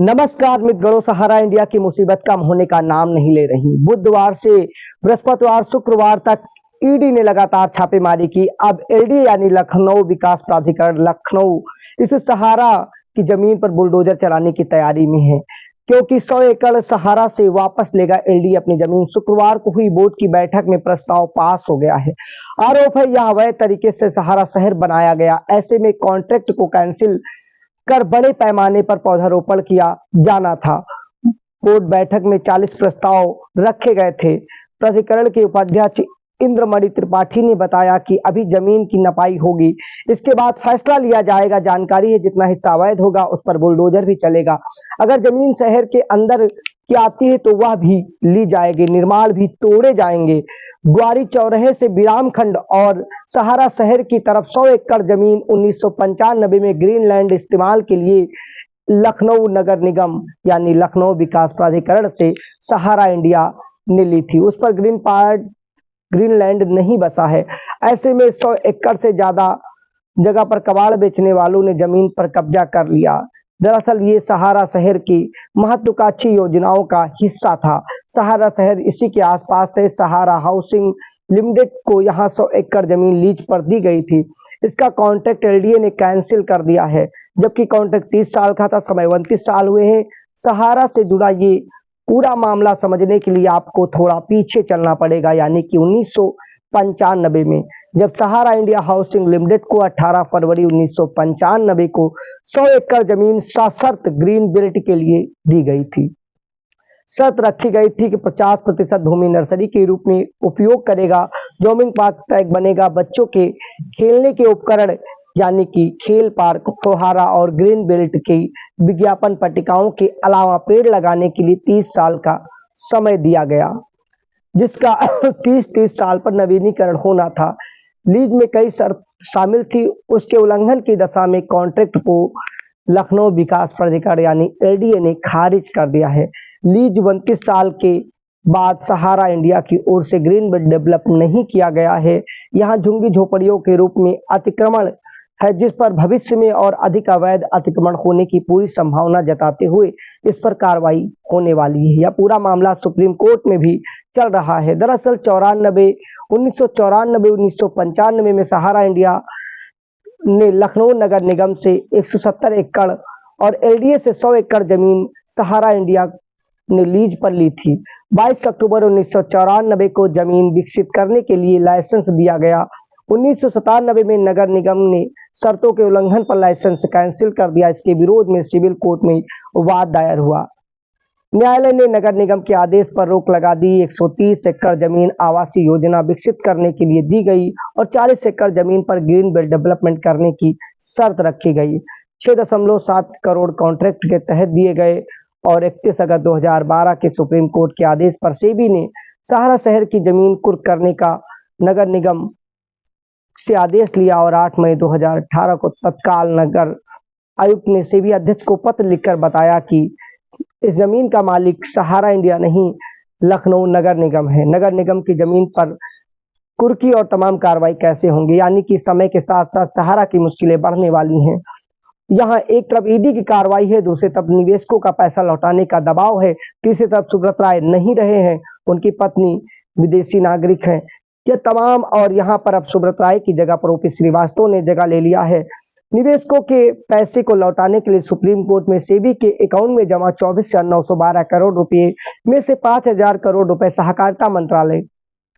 नमस्कार मित्रों, सहारा इंडिया की मुसीबत कम होने का नाम नहीं ले रही। बुधवार से बृहस्पतिवार शुक्रवार तक ईडी ने लगातार छापेमारी की। अब एलडी यानी लखनऊ विकास प्राधिकरण लखनऊ इस सहारा की जमीन पर बुलडोजर चलाने की तैयारी में है, क्योंकि 100 एकड़ सहारा से वापस लेगा एलडी अपनी जमीन। शुक्रवार को हुई बोर्ड की बैठक में प्रस्ताव पास हो गया है। आरोप है यह अवैध तरीके से सहारा शहर बनाया गया। ऐसे में कॉन्ट्रैक्ट को कैंसिल कर बड़े पैमाने पर पौधारोपण किया जाना था। बोर्ड बैठक में 40 प्रस्ताव रखे गए थे। प्राधिकरण के उपाध्यक्ष इंद्रमणि त्रिपाठी ने बताया कि अभी जमीन की नपाई होगी, इसके बाद फैसला लिया जाएगा। जानकारी है जितना हिस्सा अवैध होगा उस पर बुलडोजर भी चलेगा। अगर जमीन शहर के अंदर की आती है तो वह भी ली जाएगी, निर्माण भी तोड़े जाएंगे। ग्वारी चौराहे से विरामखंड और सहारा शहर की तरफ 100 एकड़ जमीन 1995 में ग्रीनलैंड इस्तेमाल के लिए लखनऊ नगर निगम यानी लखनऊ विकास प्राधिकरण से सहारा इंडिया ने ली थी। उस पर ग्रीनलैंड नहीं बसा है। ऐसे में 100 एकड़ से ज्यादा जगह पर कबाड़ बेचने वालों ने जमीन पर कब्जा कर लिया। दरअसल ये सहारा शहर की महत्वाकांक्षी योजनाओं का हिस्सा था। सहारा शहर इसी के आसपास से सहारा हाउसिंग लिमिटेड को यहाँ 100 एकड़ जमीन लीज पर दी गई थी। इसका कॉन्ट्रैक्ट एलडीए ने कैंसिल कर दिया है, जबकि कॉन्ट्रैक्ट 30 साल का था, समय 29 साल हुए हैं। सहारा से जुड़ा ये पूरा मामला समझने के लिए आपको थोड़ा पीछे चलना पड़ेगा, यानी कि 1995 में जब सहारा इंडिया हाउसिंग लिमिटेड को 18 फरवरी 1995 को 100 एकड़ जमीन सशर्त ग्रीन बेल्ट के लिए दी गई थी। शर्त रखी गई थी कि 50% भूमि नर्सरी के रूप में उपयोग करेगा, जॉगिंग पार्क ट्रैक बनेगा, बच्चों के खेलने के उपकरण यानी कि खेल पार्क, फुहारा और ग्रीन बेल्ट की विज्ञापन पट्टिकाओं के अलावा पेड़ लगाने के लिए 30 साल का समय दिया गया, जिसका 30 साल पर नवीनीकरण होना था। लीज में कई शर्त शामिल थी, उसके उल्लंघन की दशा में कॉन्ट्रैक्ट को लखनऊ विकास प्राधिकरण यानी एलडीए ने खारिज कर दिया है। लीज 29 साल के बाद सहारा इंडिया की ओर से ग्रीन बेल्ट डेवलप नहीं किया गया है। यहाँ झुग्गी झोपड़ियों के रूप में अतिक्रमण है, जिस पर भविष्य में और अधिक अवैध अतिक्रमण होने की पूरी संभावना जताते हुए इस पर कार्रवाई होने वाली है। यह पूरा मामला सुप्रीम कोर्ट में भी चल रहा है। दरअसल 1994-1995 में सहारा इंडिया ने लखनऊ नगर निगम से 170 एकड़ और एलडीए से 100 एकड़ जमीन सहारा इंडिया ने लीज पर ली थी। 22 अक्टूबर 1994 को जमीन विकसित करने के लिए लाइसेंस दिया गया। 1997 में नगर निगम ने शर्तों के उल्लंघन पर लाइसेंस कैंसिल कर दिया। इसके विरोध में सिविल कोर्ट में वाद दायर हुआ। न्यायालय ने नगर निगम के आदेश पर रोक लगा दी। 130 एकड़ जमीन आवासीय योजना विकसित करने के लिए दी गई और 40 एकड़ जमीन पर ग्रीन बेल्ट डेवलपमेंट करने की शर्त रखी गई। 6.7 करोड़ कॉन्ट्रैक्ट के तहत दिए गए और 31 अगस्त 2012 के सुप्रीम कोर्ट के आदेश पर सेबी ने सहारा शहर की जमीन कुर्क करने का नगर निगम से आदेश लिया और 8 मई 2018 को तत्काल नगर आयुक्त ने सेबी अध्यक्ष को पत्र लिखकर बताया कि इस जमीन का मालिक सहारा इंडिया नहीं, लखनऊ नगर निगम है। नगर निगम की जमीन पर कुर्की और तमाम कार्रवाई कैसे होंगी, यानी कि समय के साथ साथ सहारा की मुश्किलें बढ़ने वाली हैं। यहाँ एक तरफ ईडी की कार्रवाई है, दूसरी तरफ निवेशकों का पैसा लौटाने का दबाव है, तीसरी तरफ सुब्रत राय नहीं रहे हैं, उनकी पत्नी विदेशी नागरिक हैं। ये तमाम और यहाँ पर अब सुब्रत राय की जगह पर ओपी श्रीवास्तव ने जगह ले लिया है। निवेशकों के पैसे को लौटाने के लिए सुप्रीम कोर्ट में सेबी के अकाउंट में जमा 24,912 करोड़ रुपए में से 5,000 करोड़ रुपए सहकारिता मंत्रालय,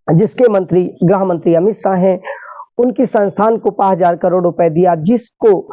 जिसके मंत्री गृह मंत्री अमित शाह हैं, उनकी संस्थान को 5,000 करोड़ रुपए दिया, जिसको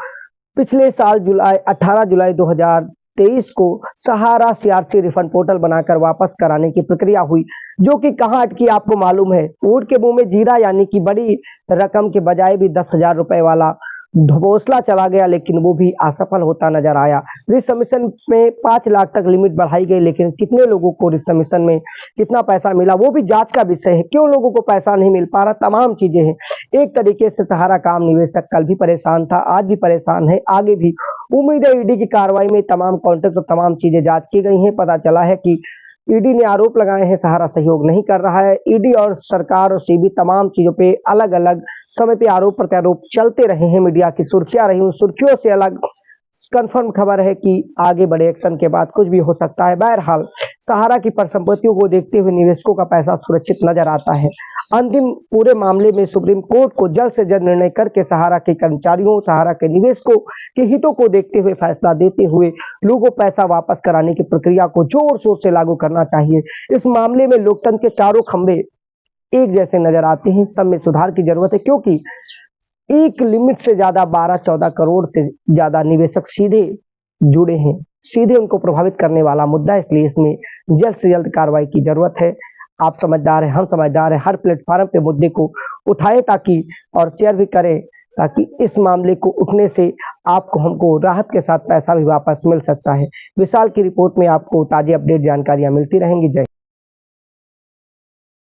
पिछले साल 18 जुलाई 2023 को सहारा सीआरसी रिफंड पोर्टल बनाकर वापस कराने की प्रक्रिया हुई, जो कि कहां अटकी आपको मालूम है। ऊंट के मुंह में जीरा, यानी कि बड़ी रकम के बजाय भी 10,000 रुपए वाला ढोबोसला चला गया, लेकिन वो भी असफल होता नजर आया। रिसमिशन में 5 लाख तक लिमिट बढ़ाई गई, लेकिन कितने लोगों को रिसमिशन में कितना पैसा मिला वो भी जांच का विषय है। क्यों लोगों को पैसा नहीं मिल पा रहा, तमाम चीजें हैं। एक तरीके से सहारा काम निवेशक कल भी परेशान था, आज भी परेशान है, आगे भी उम्मीद है। ईडी की कार्रवाई में तमाम कॉन्ट्रैक्ट और तमाम चीजें जांच की गई हैं। पता चला है कि ईडी ने आरोप लगाए हैं सहारा सहयोग नहीं कर रहा है। ईडी और सरकार और सेबी तमाम चीजों पे अलग अलग समय पे आरोप प्रत्यारोप चलते रहे हैं। मीडिया की सुर्खियां रही, उन सुर्खियों से अलग कंफर्म खबर है कि आगे बड़े एक्शन के बाद कुछ भी हो सकता है। बहरहाल सहारा की परिसंपत्तियों को देखते हुए निवेशकों का पैसा सुरक्षित नजर आता है। अंतिम पूरे मामले में सुप्रीम कोर्ट को जल्द से जल्द निर्णय करके सहारा के कर्मचारियों, सहारा के निवेशकों के हितों को देखते हुए फैसला देते हुए लोगों को पैसा वापस कराने की प्रक्रिया को जोर शोर से लागू करना चाहिए। इस मामले में लोकतंत्र के चारों खंभे एक जैसे नजर आते हैं। सब में सुधार की जरूरत है, क्योंकि एक लिमिट से ज्यादा 12-14 करोड़ से ज्यादा निवेशक सीधे जुड़े हैं, सीधे उनको प्रभावित करने वाला मुद्दा है। इसलिए इसमें जल्द से जल्द कार्रवाई की जरूरत है। आप समझदार हैं, हम समझदार हैं, हर प्लेटफॉर्म पे मुद्दे को उठाएं ताकि और शेयर भी करें, ताकि इस मामले को उठने से आपको हमको राहत के साथ पैसा भी वापस मिल सकता है। विशाल की रिपोर्ट में आपको ताजी अपडेट जानकारियां मिलती रहेंगी। जय